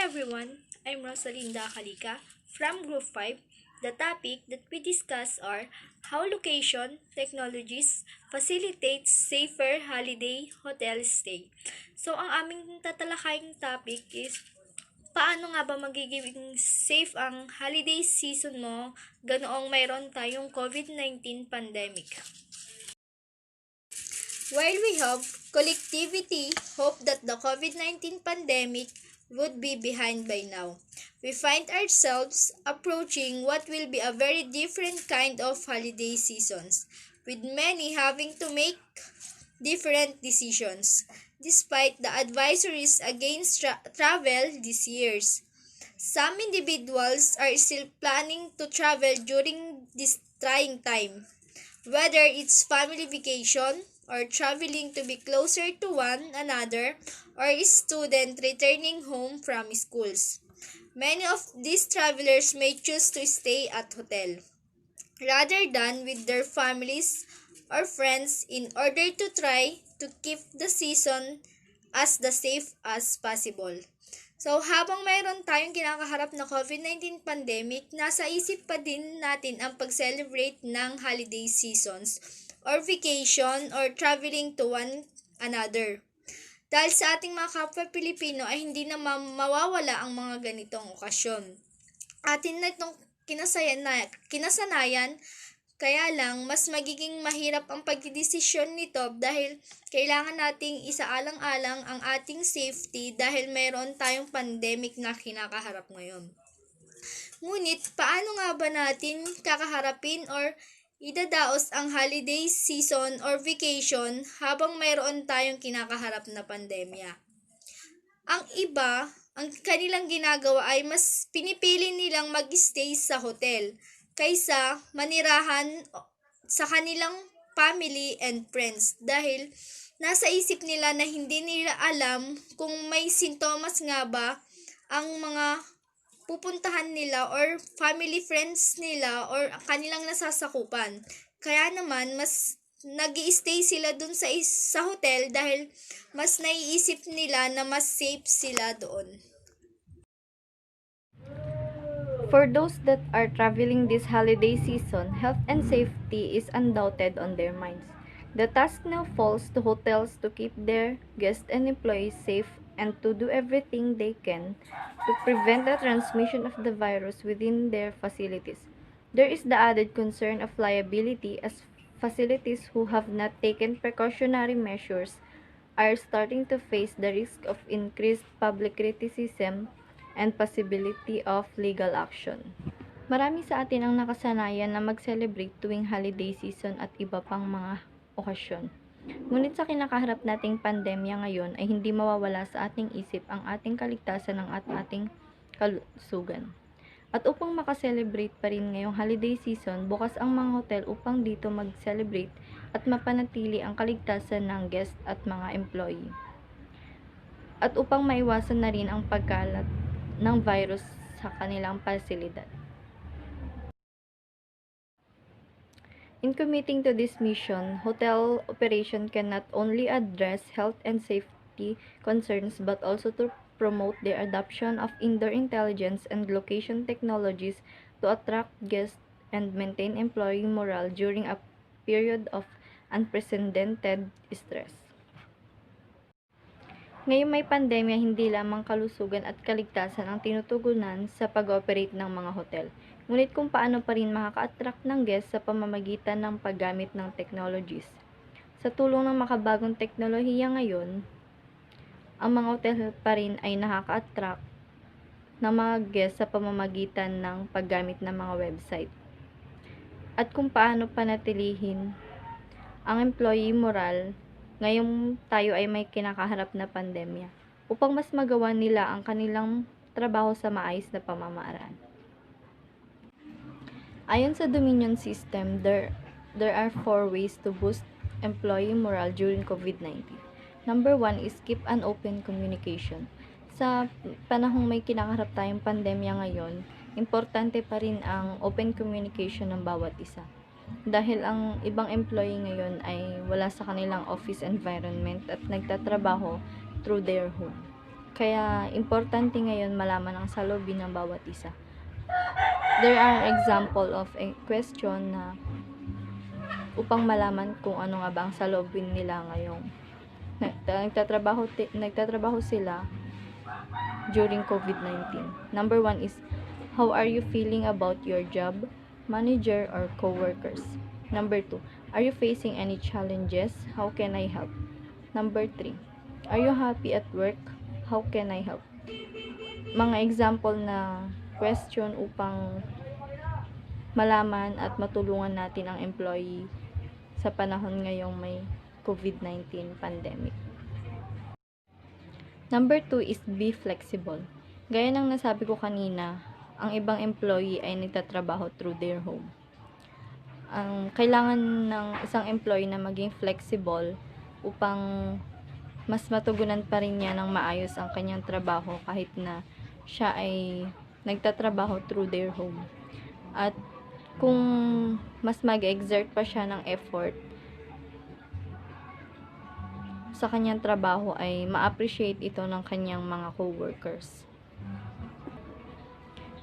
everyone, I'm Rosalinda Kalika from Group 5. The topic that we discuss are how location technologies facilitate safer holiday hotel stay. So ang aming tatalakayang topic is paano nga ba magiging safe ang holiday season mo ganoong mayroon tayong COVID-19 pandemic. While we have collectivity hope that the COVID-19 pandemic would be behind by now, we find ourselves approaching what will be a very different kind of holiday seasons, with many having to make different decisions, despite the advisories against travel these years. Some individuals are still planning to travel during this trying time, whether it's family vacation or traveling to be closer to one another or a student returning home from schools. Many of these travelers may choose to stay at hotel rather than with their families or friends in order to try to keep the season as the safe as possible. So habang mayroon tayong kinakaharap na COVID-19 pandemic, nasa isip pa din natin ang pag-celebrate ng holiday seasons or vacation or traveling to one another. Dahil sa ating mga kapwa Pilipino ay hindi na mawawala ang mga ganitong okasyon. Atin na itong kinasanayan, kaya lang mas magiging mahirap ang pagdidesisyon nito dahil kailangan nating isaalang-alang ang ating safety dahil mayroon tayong pandemic na kinakaharap ngayon. Ngunit paano nga ba natin kakaharapin or idadaos ang holiday season or vacation habang mayroon tayong kinakaharap na pandemya? Ang iba, ang kanilang ginagawa ay mas pinipili nilang mag-stay sa hotel kaysa manirahan sa kanilang family and friends dahil nasa isip nila na hindi nila alam kung may sintomas nga ba ang mga pupuntahan nila or family friends nila or kanilang nasasakupan. Kaya naman mas nag-i-stay sila dun sa hotel dahil mas naiisip nila na mas safe sila doon. For those that are traveling this holiday season, health and safety is undoubted on their minds. The task now falls to hotels to keep their guests and employees safe and to do everything they can to prevent the transmission of the virus within their facilities. There is the added concern of liability as facilities who have not taken precautionary measures are starting to face the risk of increased public criticism and possibility of legal action. Marami sa atin ang nakasanayan na mag-celebrate tuwing holiday season at iba pang mga okasyon. Ngunit sa kinakaharap nating pandemya ngayon ay hindi mawawala sa ating isip ang ating kaligtasan ng ating kalusugan. At upang makaselebrate pa rin ngayong holiday season, bukas ang mga hotel upang dito mag-celebrate at mapanatili ang kaligtasan ng guest at mga employee. At upang maiwasan na rin ang pagkalat ng virus sa kanilang pasilidad. In committing to this mission, hotel operation can not only address health and safety concerns but also to promote the adoption of indoor intelligence and location technologies to attract guests and maintain employee morale during a period of unprecedented stress. Ngayong may pandemya, hindi lamang kalusugan at kaligtasan ang tinutugunan sa pag-ooperate ng mga hotel. Ngunit kung paano pa rin makaka-attract ng guests sa pamamagitan ng paggamit ng technologies. Sa tulong ng makabagong teknolohiya ngayon, ang mga hotel pa rin ay nakaka-attract ng mga guests sa pamamagitan ng paggamit ng mga website. At kung paano panatilihin ang employee morale ngayong tayo ay may kinakaharap na pandemya upang mas magawa nila ang kanilang trabaho sa maayos na pamamaraan. Ayon sa Dominion System, there are 4 ways to boost employee morale during COVID-19. Number 1 is keep an open communication. Sa panahong may kinakaharap tayong pandemya ngayon, importante pa rin ang open communication ng bawat isa. Dahil ang ibang employee ngayon ay wala sa kanilang office environment at nagtatrabaho through their home. Kaya, importante ngayon malaman ang saloobin ng bawat isa. There are example of a question na upang malaman kung ano nga ba ang saloobin nila ngayong nagtatrabaho sila during COVID-19. Number 1 is, how are you feeling about your job, manager, or coworkers? Number 2, are you facing any challenges? How can I help? Number 3, are you happy at work? How can I help? Mga example na question upang malaman at matulungan natin ang employee sa panahon ngayong may COVID-19 pandemic. Number 2 is be flexible. Gaya ng nasabi ko kanina, ang ibang employee ay nagtatrabaho through their home. Ang kailangan ng isang employee na maging flexible upang mas matugunan pa rin niya ng maayos ang kanyang trabaho kahit na siya ay nagtatrabaho through their home. At kung mas mag-exert pa siya ng effort sa kanyang trabaho, ay ma-appreciate ito ng kanyang mga coworkers.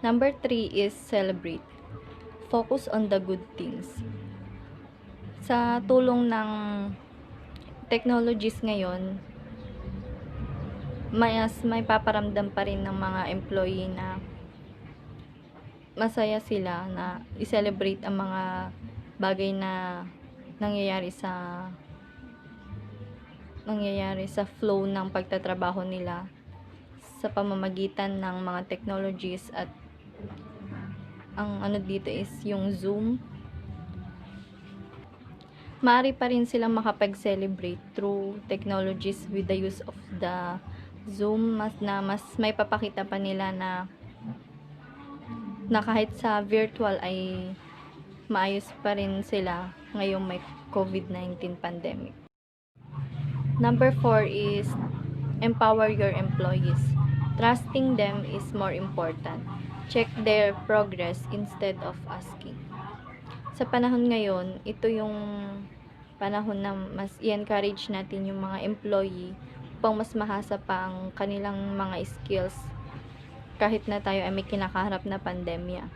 Number 3 is celebrate. Focus on the good things. Sa tulong ng technologies ngayon, may paparamdam pa rin ng mga employee na masaya sila na i-celebrate ang mga bagay na nangyayari sa flow ng pagtatrabaho nila sa pamamagitan ng mga technologies. At ang ano dito is yung Zoom. Maaari pa rin silang makapag-celebrate through technologies with the use of the Zoom, mas may papakita pa nila na kahit sa virtual ay maayos pa rin sila ngayong may COVID-19 pandemic. Number 4 is empower your employees. Trusting them is more important. Check their progress instead of asking. Sa panahon ngayon, ito yung panahon na mas i-encourage natin yung mga employee upang mas mahasa pa ang kanilang mga skills kahit na tayo ay may kinakaharap na pandemya.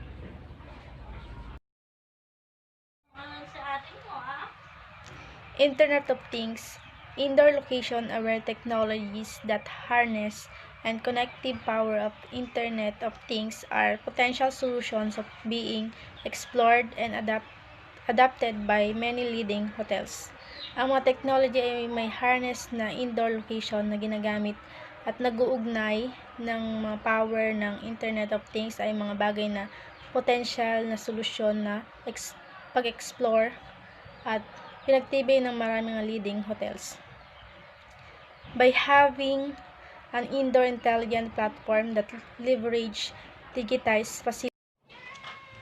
Internet of Things, indoor location-aware technologies that harness and connective power of Internet of Things are potential solutions of being explored and adapted by many leading hotels. Ang mga technology ay may harness na indoor location na ginagamit at nag-uugnay ng mga power ng Internet of Things ay mga bagay na potential na solusyon na pag-explore at pinagtibay ng maraming leading hotels. By having an indoor intelligent platform that leverage digitized facilities,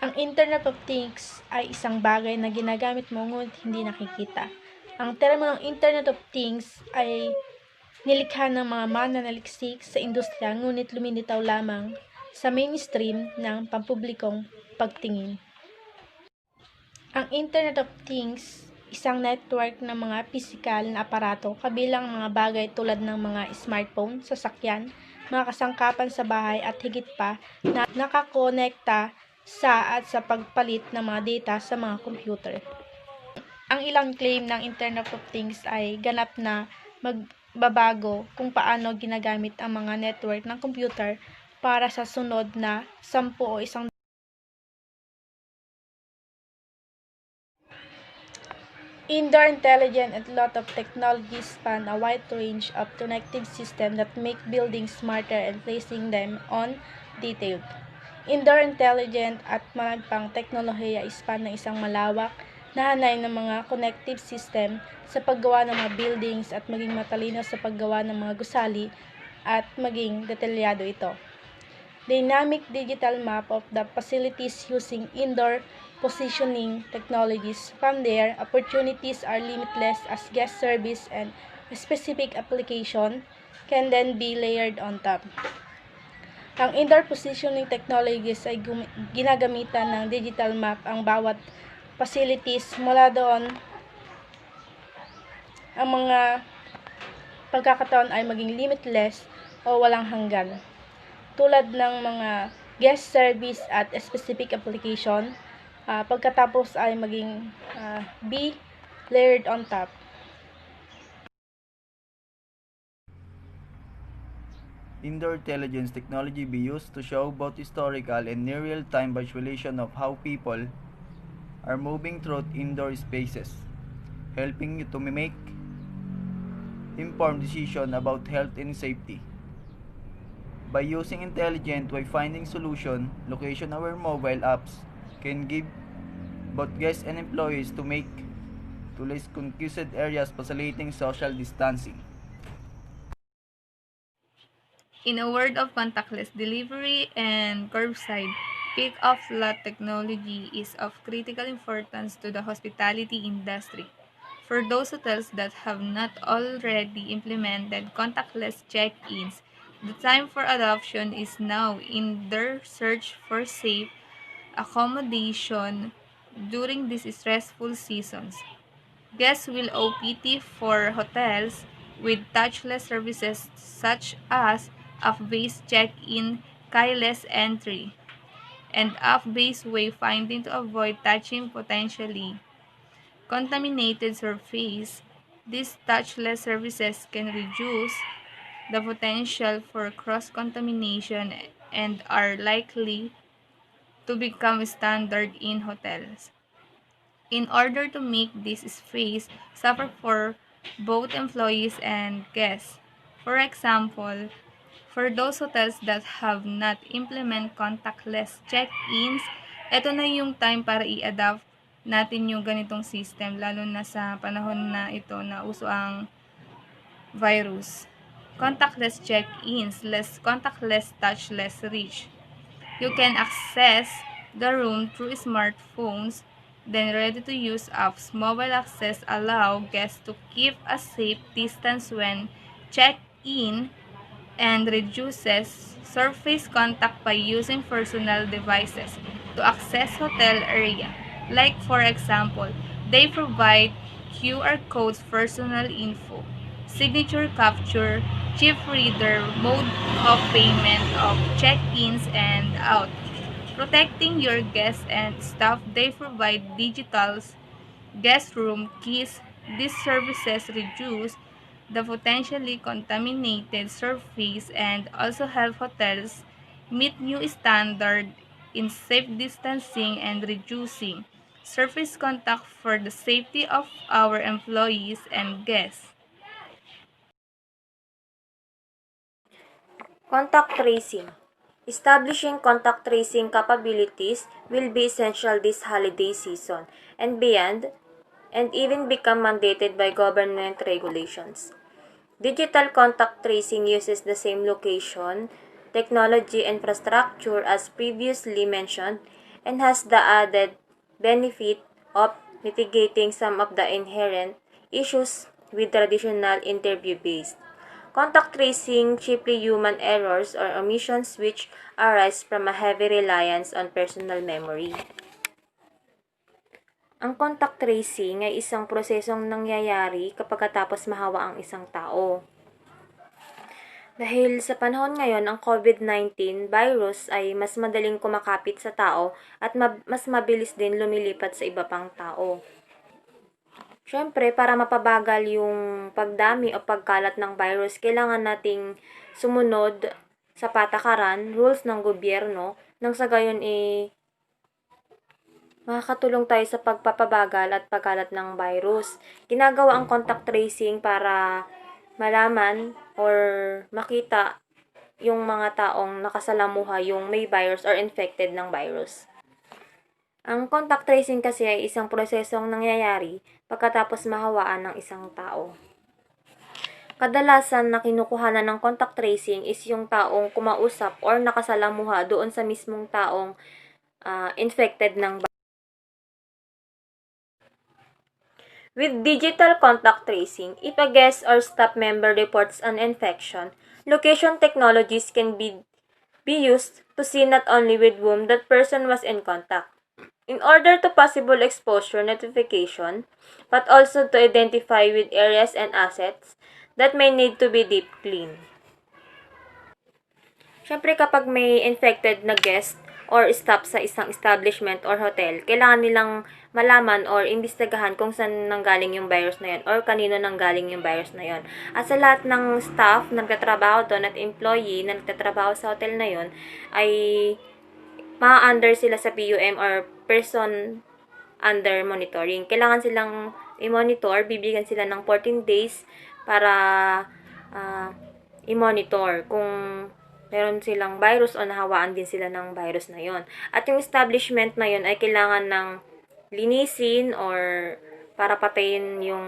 ang Internet of Things ay isang bagay na ginagamit mo ngunit hindi nakikita. Ang termo ng Internet of Things ay nilikha ng mga mananaliksik sa industriya ngunit lumilitaw lamang sa mainstream ng pampublikong pagtingin. Ang Internet of Things, isang network ng mga pisikal na aparato kabilang mga bagay tulad ng mga smartphone, sasakyan, mga kasangkapan sa bahay at higit pa na nakakonekta sa pagpalit ng mga data sa mga computer. Ang ilang claim ng Internet of Things ay ganap na magbabago kung paano ginagamit ang mga network ng computer para sa sunod na 10 o 100. Indoor intelligent and lot of technologies span a wide range of connected systems that make buildings smarter and placing them on detailed. Indoor intelligent at malagpang teknolohiya span ng isang malawak na hanay ng mga connective system sa paggawa ng mga buildings at maging matalino sa paggawa ng mga gusali at maging detalyado ito. Dynamic digital map of the facilities using indoor positioning technologies. From there, opportunities are limitless as guest service and specific application can then be layered on top. Ang indoor positioning technologies ay ginagamitan ng digital map ang bawat facilities. Mula doon, ang mga pagkakataon ay maging limitless o walang hanggan, tulad ng mga guest service at specific application, pagkatapos ay maging be layered on top. Indoor intelligence technology be used to show both historical and near real-time visualization of how people are moving through indoor spaces, helping you to make informed decision about health and safety. By using intelligent way-finding solution, location-aware mobile apps can give both guests and employees to make to less congested areas facilitating social distancing. In a world of contactless delivery and curbside, pick-up lot technology is of critical importance to the hospitality industry. For those hotels that have not already implemented contactless check-ins, the time for adoption is now in their search for safe accommodation during these stressful seasons. Guests will OPT for hotels with touchless services such as app-based check-in, keyless entry, and app-based wayfinding to avoid touching potentially contaminated surface. These touchless services can reduce the potential for cross-contamination and are likely to become standard in hotels. In order to make this space safer for both employees and guests. For example, for those hotels that have not implement contactless check-ins, ito na yung time para i-adapt natin yung ganitong system, lalo na sa panahon na ito na uso ang virus. Contactless check-ins, less contactless, touchless reach. You can access the room through smartphones, then ready-to-use apps. Mobile access allow guests to keep a safe distance when check-in and reduces surface contact by using personal devices to access hotel area. Like for example, they provide QR codes, personal info, signature capture, chip reader, mode of payment of check-ins and out. Protecting your guests and staff, they provide digital guest room keys. These services reduce the potentially contaminated surface and also help hotels meet new standards in safe distancing and reducing surface contact for the safety of our employees and guests. Contact tracing. Establishing contact tracing capabilities will be essential this holiday season and beyond, and even become mandated by government regulations. Digital contact tracing uses the same location, technology infrastructure as previously mentioned and has the added benefit of mitigating some of the inherent issues with traditional interview-based. Contact tracing chiefly human errors or omissions which arise from a heavy reliance on personal memory. Ang contact tracing ay isang prosesong nangyayari kapag katapos mahawa ang isang tao. Dahil sa panahon ngayon, ang COVID-19 virus ay mas madaling kumakapit sa tao at mas mabilis din lumilipat sa iba pang tao. Siyempre, para mapabagal yung pagdami o pagkalat ng virus, kailangan nating sumunod sa patakaran, rules ng gobyerno, nang sa gayon makakatulong tayo sa pagpapabagal at pagkalat ng virus. Ginagawa ang contact tracing para malaman or makita yung mga taong nakasalamuha yung may virus or infected ng virus. Ang contact tracing kasi ay isang prosesong nangyayari pagkatapos mahawaan ng isang tao. Kadalasan na kinukuhanan ng contact tracing is yung taong kumausap or nakasalamuha doon sa mismong taong infected ng virus. With digital contact tracing, if a guest or staff member reports an infection, location technologies can be used to see not only with whom that person was in contact, in order to possible exposure notification, but also to identify with areas and assets that may need to be deep cleaned. Syempre kapag may infected na guest or staff sa isang establishment or hotel, kailangan nilang malaman or imbestigahan kung saan nanggaling yung virus na yun or kanino nanggaling yung virus na yun. At sa lahat ng staff na nagtatrabaho doon at employee na nagtatrabaho sa hotel na yun, ay ma-under sila sa PUM or person under monitoring. Kailangan silang i-monitor, bibigyan sila ng 14 days para i-monitor kung meron silang virus o nahawaan din sila ng virus na yon. At yung establishment na yon ay kailangan ng linisin or para patayin yung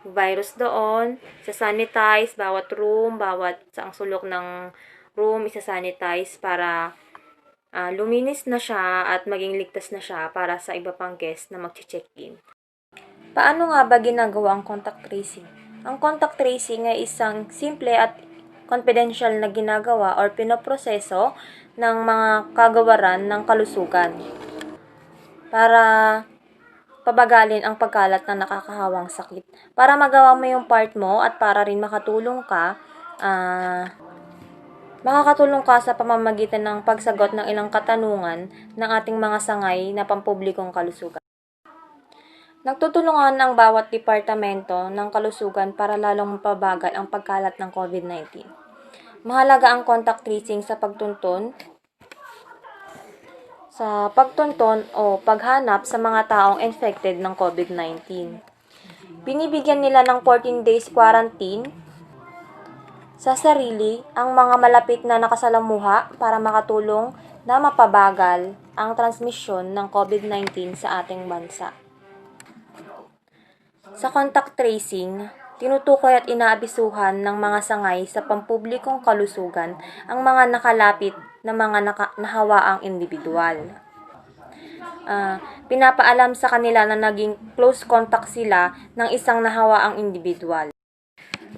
virus doon, isa-sanitize bawat room, bawat saang sulok ng room, isa-sanitize para luminis na siya at maging ligtas na siya para sa iba pang guest na mag-check-in. Paano nga ba ginagawa ang contact tracing? Ang contact tracing ay isang simple at confidential na ginagawa or pinoproseso ng mga kagawaran ng kalusugan para pabagalin ang pagkalat ng nakakahawang sakit. Para magawa mo yung part mo at para rin makatulong ka sa pamamagitan ng pagsagot ng ilang katanungan ng ating mga sangay na pampublikong kalusugan. Nagtutulungan ang bawat departamento ng kalusugan para lalong mapabagal ang pagkalat ng COVID-19. Mahalaga ang contact tracing sa pagtuntun o paghanap sa mga taong infected ng COVID-19. Binibigyan nila ng 14 days quarantine sa sarili ang mga malapit na nakasalamuha para makatulong na mapabagal ang transmisyon ng COVID-19 sa ating bansa. Sa contact tracing, tinutukoy at inaabisuhan ng mga sangay sa pampublikong kalusugan ang mga nakalapit na mga nahawaang individual. Pinapaalam sa kanila na naging close contact sila ng isang nahawaang individual.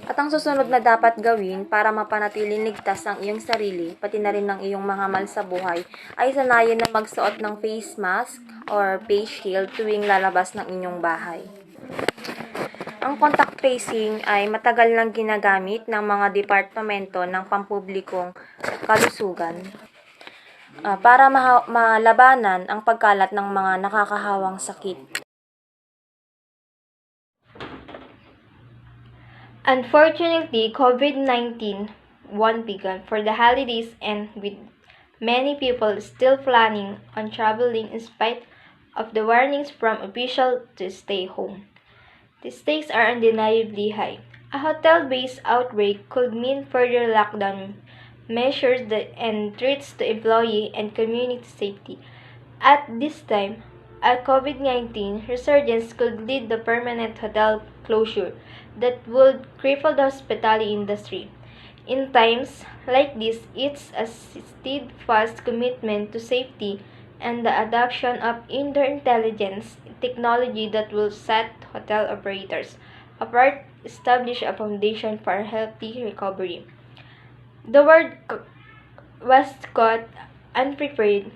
At ang susunod na dapat gawin para mapanatiling ligtas ang iyong sarili, pati na rin ng iyong mga mahal sa buhay, ay sanayin na magsuot ng face mask or face shield tuwing lalabas ng inyong bahay. Ang contact tracing ay matagal nang ginagamit ng mga departamento ng pampublikong kalusugan para malabanan ang pagkalat ng mga nakakahawang sakit. Unfortunately, COVID-19 won't be gone for the holidays, and with many people still planning on traveling in spite of the warnings from officials to stay home. The stakes are undeniably high. A hotel-based outbreak could mean further lockdown measures and threats to employee and community safety. At this time, a COVID-19 resurgence could lead to permanent hotel closure that would cripple the hospitality industry. In times like this, it's a steadfast commitment to safety and the adoption of indoor intelligence technology that will set hotel operators apart, establish a foundation for a healthy recovery. The world was caught unprepared.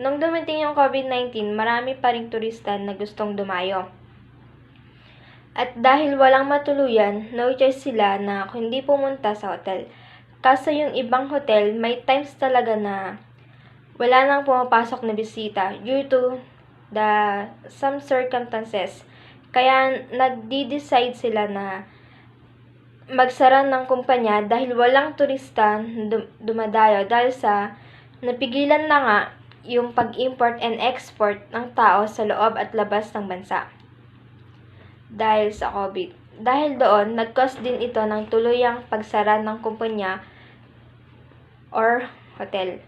Nung dumating yung COVID-19, marami pa ring turista na gustong dumayo. At dahil walang matuluyan, no choice sila na kundi pumunta sa hotel. Kaso yung ibang hotel, may times talaga na wala nang pumapasok na bisita due to some circumstances. Kaya nagdi-decide sila na magsara ng kumpanya dahil walang turista dumadayo dahil sa napigilan na nga yung pag-import and export ng tao sa loob at labas ng bansa. Dahil sa COVID. Dahil doon, nag-cause din ito ng tuluyang pagsara ng kumpanya or hotel.